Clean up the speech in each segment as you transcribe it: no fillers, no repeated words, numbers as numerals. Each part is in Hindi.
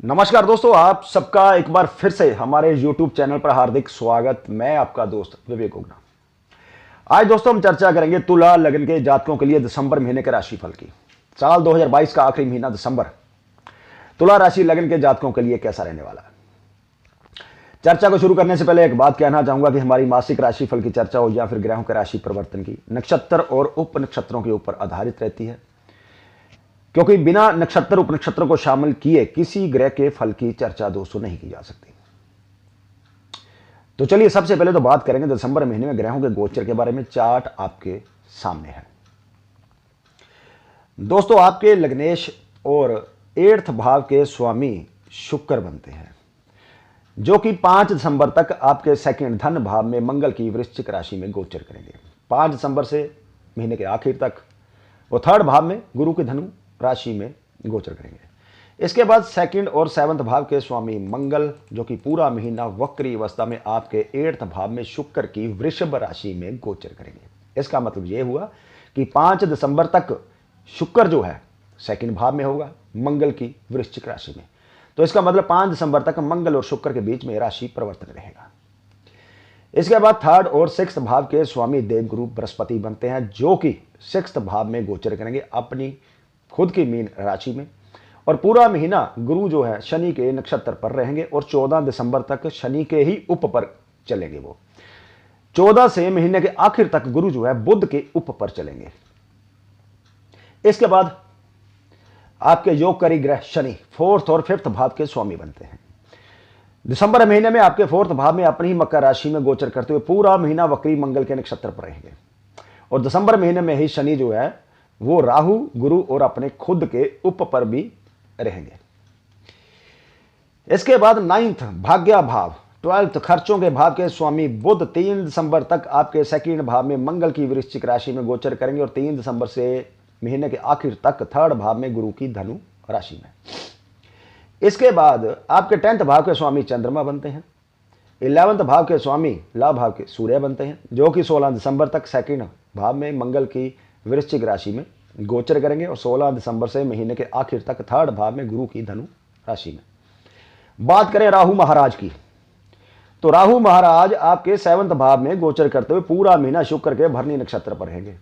नमस्कार दोस्तों, आप सबका एक बार फिर से हमारे YouTube चैनल पर हार्दिक स्वागत। मैं आपका दोस्त विवेक ओगना। आज दोस्तों हम चर्चा करेंगे तुला लग्न के जातकों के लिए दिसंबर महीने के राशिफल की। साल 2022 का आखिरी महीना दिसंबर तुला राशि लग्न के जातकों के लिए कैसा रहने वाला है। चर्चा को शुरू करने से पहले एक बात कहना चाहूंगा कि हमारी मासिक राशिफल की चर्चा हो या फिर ग्रहों के राशि परिवर्तन की, नक्षत्र और उप नक्षत्रों के ऊपर आधारित रहती है, क्योंकि बिना नक्षत्र उपनक्षत्र को शामिल किए किसी ग्रह के फल की चर्चा दोस्तों नहीं की जा सकती। तो चलिए सबसे पहले तो बात करेंगे दिसंबर महीने में ग्रहों के गोचर के बारे में। चार्ट आपके सामने है दोस्तों। आपके लग्नेश और 8th भाव के स्वामी शुक्र बनते हैं, जो कि 5 दिसंबर तक आपके सेकंड धन भाव में मंगल की वृश्चिक राशि में गोचर करेंगे। 5 दिसंबर से महीने के आखिर तक वो 3rd भाव में गुरु के धनु राशि में गोचर करेंगे। इसके बाद 2nd और 7th भाव के स्वामी मंगल, जो कि पूरा महीना वक्री अवस्था में आपके 8th भाव में शुक्र की वृषभ राशि में गोचर करेंगे। इसका मतलब यह हुआ कि 5 दिसंबर तक शुक्र जो है 2nd भाव में होगा मंगल की वृश्चिक राशि में। तो इसका मतलब 5 दिसंबर तक मंगल और शुक्र के बीच में राशि परिवर्तन रहेगा। इसके बाद 3rd और 6th भाव के स्वामी देवगुरु बृहस्पति बनते हैं, जो कि 6th भाव में गोचर करेंगे अपनी खुद की मीन राशि में। और पूरा महीना गुरु जो है शनि के नक्षत्र पर रहेंगे और 14 दिसंबर तक शनि के ही उप पर चलेंगे। वो 14 से महीने के आखिर तक गुरु जो है बुध के उप पर चलेंगे। इसके बाद आपके योगकारी ग्रह शनि 4th और 5th भाव के स्वामी बनते हैं। दिसंबर महीने में आपके 4th भाव में अपनी ही मकर राशि में गोचर करते हुए पूरा महीना वक्री मंगल के नक्षत्र पर रहेंगे। और दिसंबर महीने में ही शनि जो है वो राहु गुरु और अपने खुद के उप पर भी रहेंगे। इसके बाद 9th भाग्य भाव 12th खर्चों के भाव के स्वामी बुध 3 दिसंबर तक आपके 2nd भाव में मंगल की वृश्चिक राशि में गोचर करेंगे और 3 दिसंबर से महीने के आखिर तक 3rd भाव में गुरु की धनु राशि में। इसके बाद आपके 10th भाव के स्वामी चंद्रमा बनते हैं। 11th भाव के स्वामी लाभ भाव के सूर्य बनते हैं, जो कि 16 दिसंबर तक 2nd भाव में मंगल की वृश्चिक राशि में गोचर करेंगे और 16 दिसंबर से महीने के आखिर तक 3rd भाव में गुरु की धनु राशि में। बात करें राहु महाराज की, तो राहु महाराज आपके 7th भाव में गोचर करते हुए पूरा महीना शुक्र के भरनी नक्षत्र पर रहेंगे।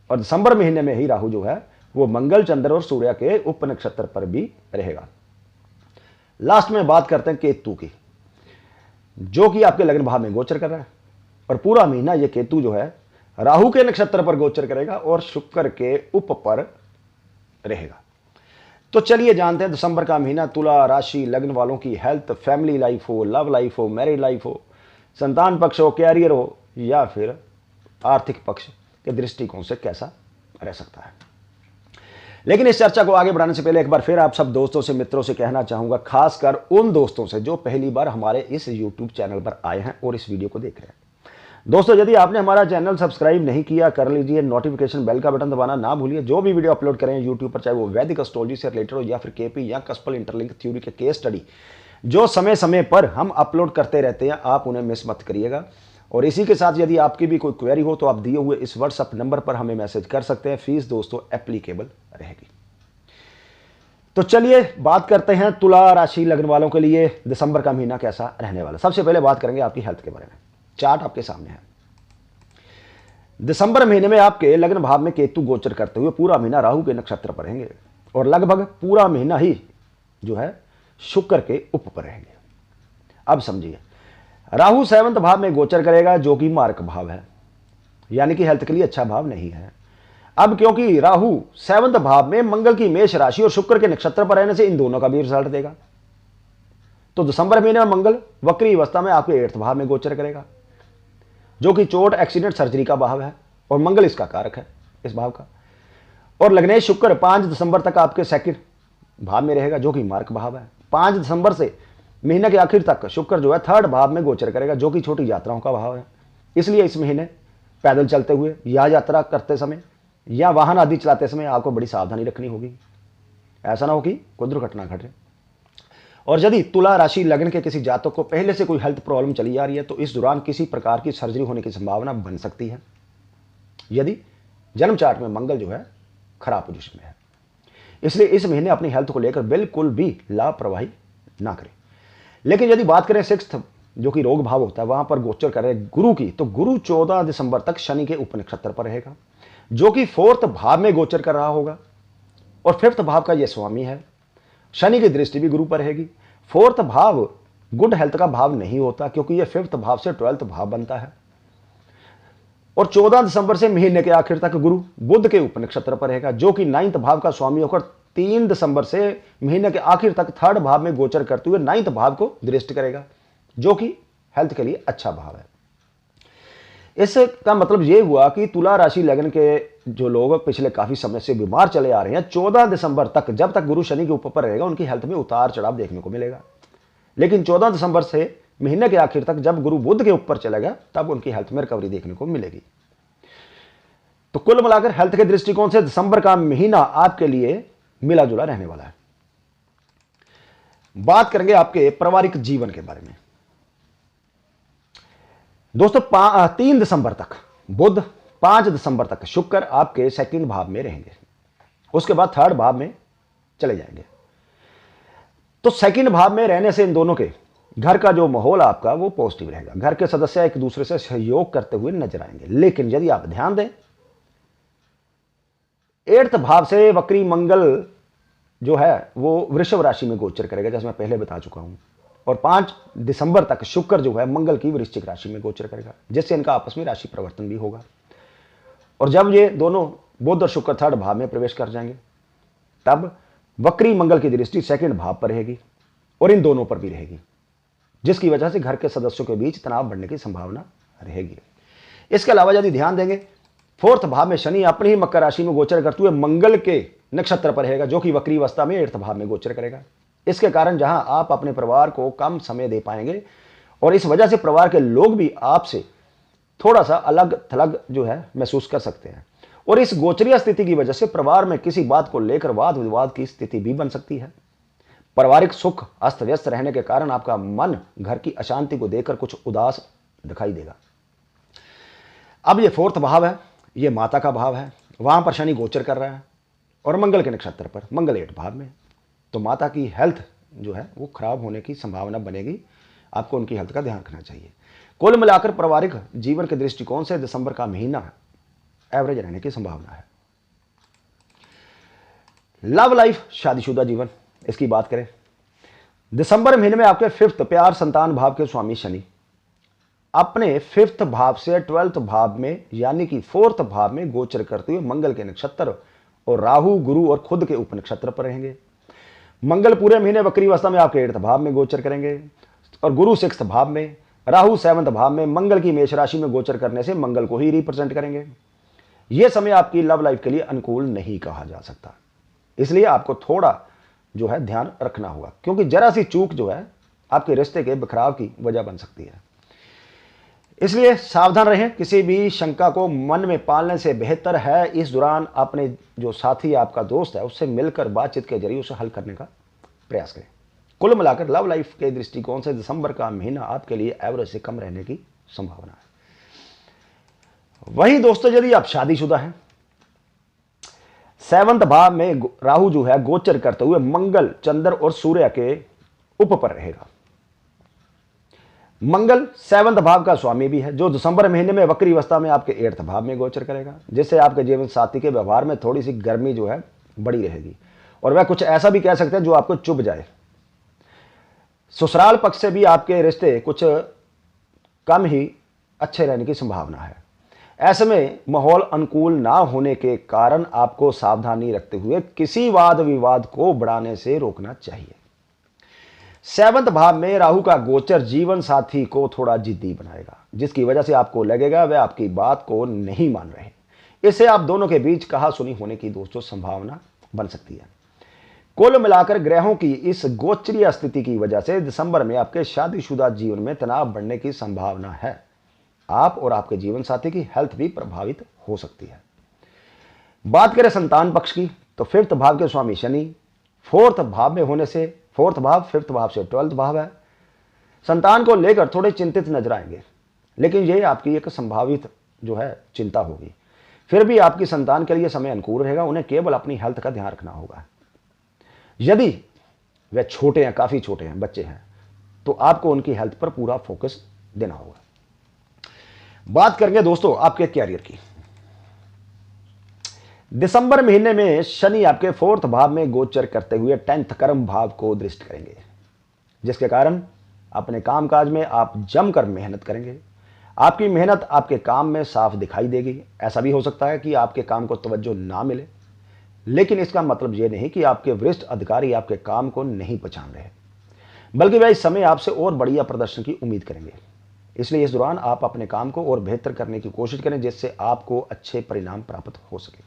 और दिसंबर महीने में ही राहु जो है वो मंगल चंद्र और सूर्य के उप नक्षत्र पर भी रहेगा। लास्ट में बात करते हैं केतु की, जो कि आपके लग्न भाव में गोचर कर रहा है और पूरा महीना ये केतु जो है राहु के नक्षत्र पर गोचर करेगा और शुक्र के उप पर रहेगा। तो चलिए जानते हैं दिसंबर का महीना तुला राशि लग्न वालों की हेल्थ, फैमिली लाइफ हो, लव लाइफ हो, मैरिड लाइफ हो, संतान पक्ष हो, कैरियर हो या फिर आर्थिक पक्ष के दृष्टिकोण से कैसा रह सकता है। लेकिन इस चर्चा को आगे बढ़ाने से पहले एक बार फिर आप सब दोस्तों से, मित्रों से कहना चाहूंगा, खासकर उन दोस्तों से जो पहली बार हमारे इस YouTube चैनल पर आए हैं और इस वीडियो को देख रहे हैं। दोस्तों यदि आपने हमारा चैनल सब्सक्राइब नहीं किया, कर लीजिए, नोटिफिकेशन बेल का बटन दबाना ना भूलिए। जो भी वीडियो अपलोड करें यूट्यूब पर, चाहे वो वैदिक एस्ट्रोलॉजी से रिलेटेड हो या फिर केपी या कस्पल इंटरलिंक थ्योरी के केस स्टडी जो समय समय पर हम अपलोड करते रहते हैं, आप उन्हें मिस मत करिएगा। और इसी के साथ यदि आपकी भी कोई क्वेरी हो तो आप दिए हुए इस व्हाट्सएप नंबर पर हमें मैसेज कर सकते हैं। फीस दोस्तों एप्लीकेबल रहेगी। तो चलिए बात करते हैं तुला राशि लग्न वालों के लिए दिसंबर का महीना कैसा रहने वाला। सबसे पहले बात करेंगे आपकी हेल्थ के बारे में। चार्ट आपके सामने है। दिसंबर महीने में आपके लग्न भाव में केतु गोचर करते हुए पूरा महीना राहु के नक्षत्र पर रहेंगे और लगभग पूरा महीना ही जो है शुक्र के उप पर रहेंगे। अब समझिए, राहु 7th भाव में गोचर करेगा, जो कि मार्क भाव है, यानी कि हेल्थ के लिए अच्छा भाव नहीं है। अब क्योंकि राहु 7th भाव में मंगल की मेष राशि और शुक्र के नक्षत्र पर रहने से इन दोनों का भी रिजल्ट देगा। तो दिसंबर महीने में मंगल वक्री अवस्था में आपके 8th भाव में गोचर करेगा, जो कि चोट, एक्सीडेंट, सर्जरी का भाव है और मंगल इसका कारक है, इस भाव का। और लग्नेश शुक्र 5 दिसंबर तक आपके 2nd भाव में रहेगा, जो कि मार्क भाव है। 5 दिसंबर से महीने के आखिर तक शुक्र जो है 3rd भाव में गोचर करेगा, जो कि छोटी यात्राओं का भाव है। इसलिए इस महीने पैदल चलते हुए या यात्रा करते समय या वाहन आदि चलाते समय आपको बड़ी सावधानी रखनी होगी, ऐसा ना हो कि कोई दुर्घटना घटे। और यदि तुला राशि लग्न के किसी जातक को पहले से कोई हेल्थ प्रॉब्लम चली आ रही है तो इस दौरान किसी प्रकार की सर्जरी होने की संभावना बन सकती है, यदि जन्म चार्ट में मंगल जो है खराब पोजीशन में है। इसलिए इस महीने अपनी हेल्थ को लेकर बिल्कुल भी लापरवाही ना करें। लेकिन यदि बात करें सिक्स्थ जो कि रोग भाव होता है, वहां पर गोचर करे गुरु की, तो गुरु 14 दिसंबर तक शनि के उपनक्षत्र पर रहेगा, जो कि फोर्थ भाव में गोचर कर रहा होगा और फिफ्थ भाव का यह स्वामी है। शनि की दृष्टि भी गुरु पर रहेगी। फोर्थ भाव गुड हेल्थ का भाव नहीं होता, क्योंकि यह फिफ्थ भाव से 12th भाव बनता है। और 14 दिसंबर से महीने के आखिर तक गुरु बुध के उपनक्षत्र पर रहेगा, जो कि 9th भाव का स्वामी होकर 3 दिसंबर से महीने के आखिर तक 3rd भाव में गोचर करते हुए 9th भाव को दृष्टि करेगा, जो कि हेल्थ के लिए अच्छा भाव है। इसका मतलब यह हुआ कि तुला राशि लगन के जो लोग पिछले काफी समय से बीमार चले आ रहे हैं, 14 दिसंबर तक जब तक गुरु शनि के ऊपर रहेगा, उनकी हेल्थ में उतार चढ़ाव देखने को मिलेगा। लेकिन 14 दिसंबर से महीने के आखिर तक जब गुरु बुध के ऊपर चलेगा, तब उनकी हेल्थ में रिकवरी देखने को मिलेगी। तो कुल मिलाकर हेल्थ के दृष्टिकोण से दिसंबर का महीना आपके लिए मिला जुला रहने वाला है। बात करेंगे आपके पारिवारिक जीवन के बारे में। दोस्तों 3 दिसंबर तक बुध, 5 दिसंबर तक शुक्र आपके 2nd भाव में रहेंगे, उसके बाद 3rd भाव में चले जाएंगे। तो 2nd भाव में रहने से इन दोनों के घर का जो माहौल आपका वो पॉजिटिव रहेगा, घर के सदस्य एक दूसरे से सहयोग करते हुए नजर आएंगे। लेकिन यदि आप ध्यान दें, 8th भाव से वक्री मंगल जो है वो वृषभ राशि में गोचर करेगा, जैसे मैं पहले बता चुका हूं। और 5 दिसंबर तक शुक्र जो है मंगल की वृश्चिक राशि में गोचर करेगा, जिससे इनका आपस में राशि परिवर्तन भी होगा। और जब ये दोनों बुध और शुक्र 3rd भाव में प्रवेश कर जाएंगे, तब वक्री मंगल की दृष्टि 2nd भाव पर रहेगी और इन दोनों पर भी रहेगी, जिसकी वजह से घर के सदस्यों के बीच तनाव बढ़ने की संभावना रहेगी। इसके अलावा यदि ध्यान देंगे, 4th भाव में शनि अपनी ही मकर राशि में गोचर करते हुए मंगल के नक्षत्र पर रहेगा, जो कि वक्री अवस्था में 8th भाव में गोचर करेगा। इसके कारण जहां आप अपने परिवार को कम समय दे पाएंगे और इस वजह से परिवार के लोग भी आपसे थोड़ा सा अलग थलग जो है महसूस कर सकते हैं। और इस गोचरीय स्थिति की वजह से परिवार में किसी बात को लेकर वाद विवाद की स्थिति भी बन सकती है। पारिवारिक सुख अस्त व्यस्त रहने के कारण आपका मन घर की अशांति को देखकर कुछ उदास दिखाई देगा। अब ये 4th भाव है, ये माता का भाव है, वहां पर शनि गोचर कर रहा है और मंगल के नक्षत्र पर, मंगल 8 भाव में। तो माता की हेल्थ जो है वो खराब होने की संभावना बनेगी, आपको उनकी हेल्थ का ध्यान रखना चाहिए। कुल मिलाकर पारिवारिक जीवन के दृष्टिकोण से दिसंबर का महीना एवरेज रहने की संभावना है। लव लाइफ, शादीशुदा जीवन, इसकी बात करें, दिसंबर महीने में आपके 5th प्यार संतान भाव के स्वामी शनि अपने 5th भाव से 12th भाव में यानी कि 4th भाव में गोचर करते हुए मंगल के नक्षत्र और राहु गुरु और खुद के उपनक्षत्र पर रहेंगे। मंगल पूरे महीने वक्री अवस्था में आपके 8th भाव में गोचर करेंगे और गुरु 6th भाव में, राहु 7th भाव में। मंगल की मेष राशि में गोचर करने से मंगल को ही रिप्रेजेंट करेंगे। यह समय आपकी लव लाइफ के लिए अनुकूल नहीं कहा जा सकता, इसलिए आपको थोड़ा जो है ध्यान रखना होगा, क्योंकि जरा सी चूक जो है आपके रिश्ते के बिखराव की वजह बन सकती है। इसलिए सावधान रहें, किसी भी शंका को मन में पालने से बेहतर है इस दौरान अपने जो साथी आपका दोस्त है उससे मिलकर बातचीत के जरिए उसे हल करने का प्रयास करें। कुल मिलाकर लव लाइफ के दृष्टिकोण से दिसंबर का महीना आपके लिए एवरेज से कम रहने की संभावना है। वहीं दोस्तों यदि आप शादीशुदा हैं, 7th भाव में राहु जो है गोचर करते हुए मंगल, चंद्र और सूर्य के उप पर रहेगा। मंगल 7th भाव का स्वामी भी है, जो दिसंबर महीने में वक्री अवस्था में आपके 8th भाव में गोचर करेगा, जिससे आपके जीवन साथी के व्यवहार में थोड़ी सी गर्मी जो है बड़ी रहेगी और वह कुछ ऐसा भी कह सकते हैं जो आपको चुभ जाए। ससुराल पक्ष से भी आपके रिश्ते कुछ कम ही अच्छे रहने की संभावना है। ऐसे में माहौल अनुकूल ना होने के कारण आपको सावधानी रखते हुए किसी वाद विवाद को बढ़ाने से रोकना चाहिए। 7th भाव में राहु का गोचर जीवन साथी को थोड़ा जिद्दी बनाएगा, जिसकी वजह से आपको लगेगा वह आपकी बात को नहीं मान रहे। इससे आप दोनों के बीच कहा सुनी होने की दोस्तों संभावना बन सकती है। कुल मिलाकर ग्रहों की इस गोचरीय स्थिति की वजह से दिसंबर में आपके शादीशुदा जीवन में तनाव बढ़ने की संभावना है। आप और आपके जीवन साथी की हेल्थ भी प्रभावित हो सकती है। बात करें संतान पक्ष की, तो 5th भाव के स्वामी शनि 4th भाव में होने से 4th भाव 5th भाव से 12th भाव है। संतान को लेकर थोड़े चिंतित नजर आएंगे, लेकिन यह आपकी एक संभावित जो है चिंता होगी। फिर भी आपकी संतान के लिए समय अनुकूल रहेगा, उन्हें केवल अपनी हेल्थ का ध्यान रखना होगा। यदि वे छोटे हैं, काफ़ी छोटे हैं, बच्चे हैं, तो आपको उनकी हेल्थ पर पूरा फोकस देना होगा। बात करेंगे दोस्तों आपके कैरियर की। दिसंबर महीने में शनि आपके 4th भाव में गोचर करते हुए 10th कर्म भाव को दृष्ट करेंगे, जिसके कारण अपने कामकाज में आप जमकर मेहनत करेंगे। आपकी मेहनत आपके काम में साफ दिखाई देगी। ऐसा भी हो सकता है कि आपके काम को तवज्जो ना मिले, लेकिन इसका मतलब यह नहीं कि आपके वरिष्ठ अधिकारी आपके काम को नहीं पहचान रहे, बल्कि वह इस समय आपसे और बढ़िया प्रदर्शन की उम्मीद करेंगे। इसलिए इस दौरान आप अपने काम को और बेहतर करने की कोशिश करें, जिससे आपको अच्छे परिणाम प्राप्त हो सके।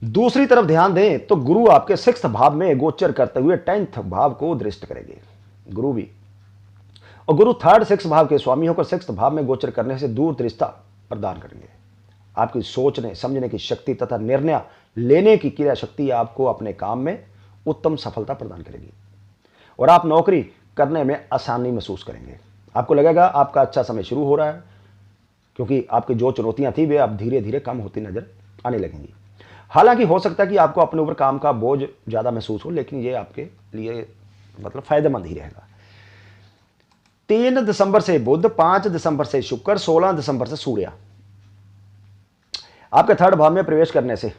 दूसरी तरफ ध्यान दें तो गुरु आपके 6th भाव में गोचर करते हुए 10th भाव को दृष्ट करेंगे। गुरु भी, और गुरु 3rd 6th भाव के स्वामी होकर 6th भाव में गोचर करने से दूरदृष्टता प्रदान करेंगे। आपकी सोचने समझने की शक्ति तथा निर्णय लेने की क्रिया शक्ति आपको अपने काम में उत्तम सफलता प्रदान करेगी, और आप नौकरी करने में आसानी महसूस करेंगे। आपको लगेगा आपका अच्छा समय शुरू हो रहा है, क्योंकि आपकी जो चुनौतियां थी वे अब धीरे धीरे कम होती नजर आने लगेंगी। हालांकि हो सकता है कि आपको अपने ऊपर काम का बोझ ज़्यादा महसूस हो, लेकिन ये आपके लिए मतलब फायदेमंद ही रहेगा। 3 दिसंबर से बुध, 5 दिसंबर से शुक्र, 16 दिसंबर से सूर्य आपके 3rd भाव में प्रवेश करने से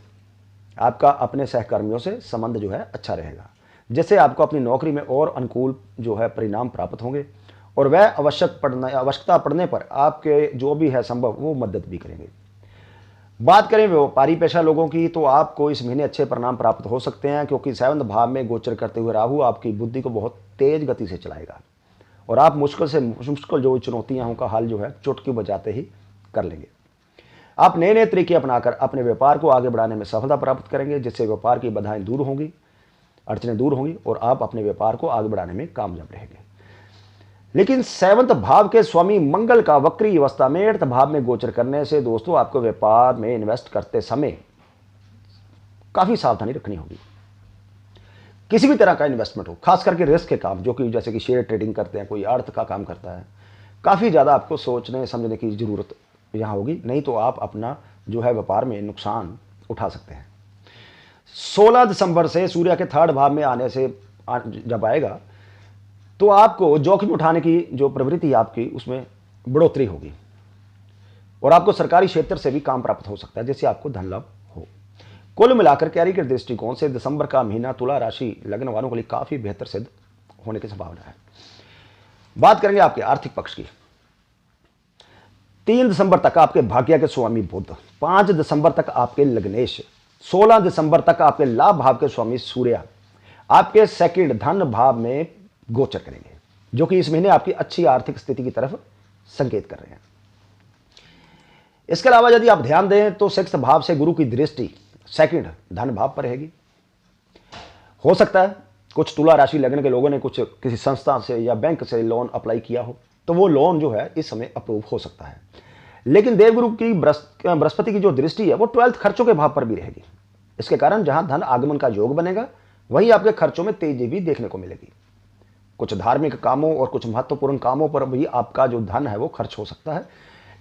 आपका अपने सहकर्मियों से संबंध जो है अच्छा रहेगा, जिससे आपको अपनी नौकरी में और अनुकूल जो है परिणाम प्राप्त होंगे, और वह आवश्यकता पड़ने पर आपके जो भी है संभव वो मदद भी करेंगे। बात करें व्यापारी पेशा लोगों की, तो आपको इस महीने अच्छे परिणाम प्राप्त हो सकते हैं, क्योंकि 7th भाव में गोचर करते हुए राहु आपकी बुद्धि को बहुत तेज गति से चलाएगा, और आप मुश्किल से मुश्किल जो चुनौतियां का हल जो है चुटकी बजाते ही कर लेंगे। आप नए नए तरीके अपनाकर अपने व्यापार को आगे बढ़ाने में सफलता प्राप्त करेंगे, जिससे व्यापार की बाधाएं दूर होंगी, अड़चनें दूर होंगी, और आप अपने व्यापार को आगे बढ़ाने में कामयाब रहेंगे। लेकिन 7th भाव के स्वामी मंगल का वक्री अवस्था में 8th भाव में गोचर करने से दोस्तों आपको व्यापार में इन्वेस्ट करते समय काफी सावधानी रखनी होगी। किसी भी तरह का इन्वेस्टमेंट हो, खास करके रिस्क के काम, जो कि जैसे कि शेयर ट्रेडिंग करते हैं, कोई अर्थ का काम करता है, काफी ज्यादा आपको सोचने समझने की जरूरत यहां होगी, नहीं तो आप अपना जो है व्यापार में नुकसान उठा सकते हैं। 16 दिसंबर से सूर्य के 3rd भाव में आने से जब आएगा, तो आपको जोखिम उठाने की जो प्रवृत्ति आपकी उसमें बढ़ोतरी होगी, और आपको सरकारी क्षेत्र से भी काम प्राप्त हो सकता है, जिससे आपको धन लाभ हो। कुल मिलाकर कैरियर के दृष्टिकोण से दिसंबर का महीना तुला राशि लगने वालों के लिए काफी बेहतर सिद्ध होने की संभावना है। बात करेंगे आपके आर्थिक पक्ष की। 3 दिसंबर तक आपके भाग्य के स्वामी बुध, 5 दिसंबर तक आपके लग्नेश, 16 दिसंबर तक आपके लाभ भाव के स्वामी सूर्य आपके 2nd धन भाव में गोचर करेंगे, जो कि इस महीने आपकी अच्छी आर्थिक स्थिति की तरफ संकेत कर रहे हैं। इसके अलावा यदि आप ध्यान दें तो 6th भाव से गुरु की दृष्टि 2nd धन भाव पर रहेगी। हो सकता है कुछ तुला राशि लगने के लोगों ने कुछ किसी संस्था से या बैंक से लोन अप्लाई किया हो, तो वो लोन जो है इस समय अप्रूव हो सकता है। लेकिन देवगुरु की बृहस्पति की जो दृष्टि है वो 12th खर्चों के भाव पर भी रहेगी। इसके कारण जहां धन आगमन का योग बनेगा, वहीं आपके खर्चों में तेजी भी देखने को मिलेगी। कुछ धार्मिक कामों और कुछ महत्वपूर्ण कामों पर भी आपका जो धन है वो खर्च हो सकता है,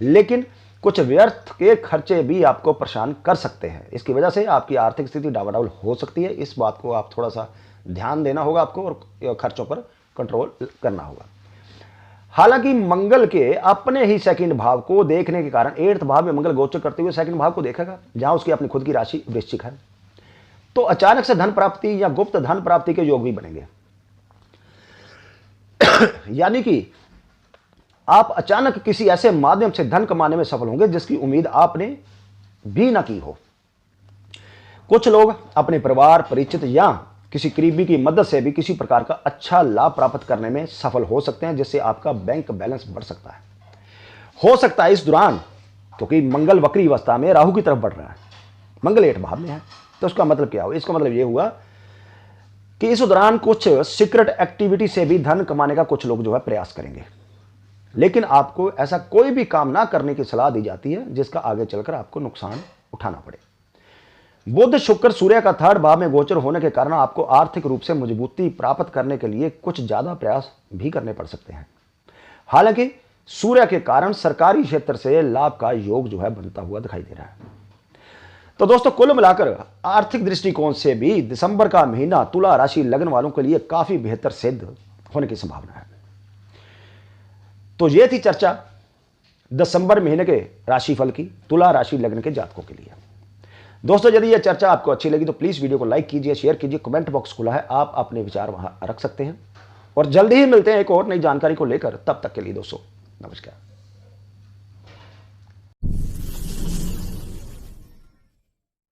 लेकिन कुछ व्यर्थ के खर्चे भी आपको परेशान कर सकते हैं। इसकी वजह से आपकी आर्थिक स्थिति डावाडोल हो सकती है। इस बात को आप थोड़ा सा ध्यान देना होगा आपको, और खर्चों पर कंट्रोल करना होगा। हालांकि मंगल के अपने ही 2nd भाव को देखने के कारण 8th भाव में मंगल गोचर करते हुए 2nd भाव को देखेगा, जहां उसकी अपनी खुद की राशि वृश्चिक है, तो अचानक से धन प्राप्ति या गुप्त धन प्राप्ति के योग भी बनेंगे। यानी कि आप अचानक किसी ऐसे माध्यम से धन कमाने में सफल होंगे जिसकी उम्मीद आपने भी ना की हो। कुछ लोग अपने परिवार, परिचित या किसी करीबी की मदद से भी किसी प्रकार का अच्छा लाभ प्राप्त करने में सफल हो सकते हैं, जिससे आपका बैंक बैलेंस बढ़ सकता है। हो सकता है इस दौरान, क्योंकि मंगल वक्री अवस्था में राहु की तरफ बढ़ रहा है, मंगल 8 भाव में है, तो उसका मतलब क्या हुआ? इसका मतलब यह हुआ कि इस दौरान कुछ सीक्रेट एक्टिविटी से भी धन कमाने का कुछ लोग जो है प्रयास करेंगे, लेकिन आपको ऐसा कोई भी काम ना करने की सलाह दी जाती है जिसका आगे चलकर आपको नुकसान उठाना पड़े। बुध, शुक्र, सूर्य का 3rd भाव में गोचर होने के कारण आपको आर्थिक रूप से मजबूती प्राप्त करने के लिए कुछ ज्यादा प्रयास भी करने पड़ सकते हैं। हालांकि सूर्य के कारण सरकारी क्षेत्र से लाभ का योग जो है बनता हुआ दिखाई दे रहा है। तो दोस्तों कुल मिलाकर आर्थिक दृष्टिकोण से भी दिसंबर का महीना तुला राशि लगन वालों के लिए काफी बेहतर सिद्ध होने की संभावना है। तो ये थी चर्चा दिसंबर महीने के राशिफल की तुला राशि लग्न के जातकों के लिए। दोस्तों यदि यह चर्चा आपको अच्छी लगी तो प्लीज वीडियो को लाइक कीजिए, शेयर कीजिए, कमेंट बॉक्स खुला है, आप अपने विचार वहां रख सकते हैं। और जल्दी ही मिलते हैं एक और नई जानकारी को लेकर। तब तक के लिए दोस्तों नमस्कार।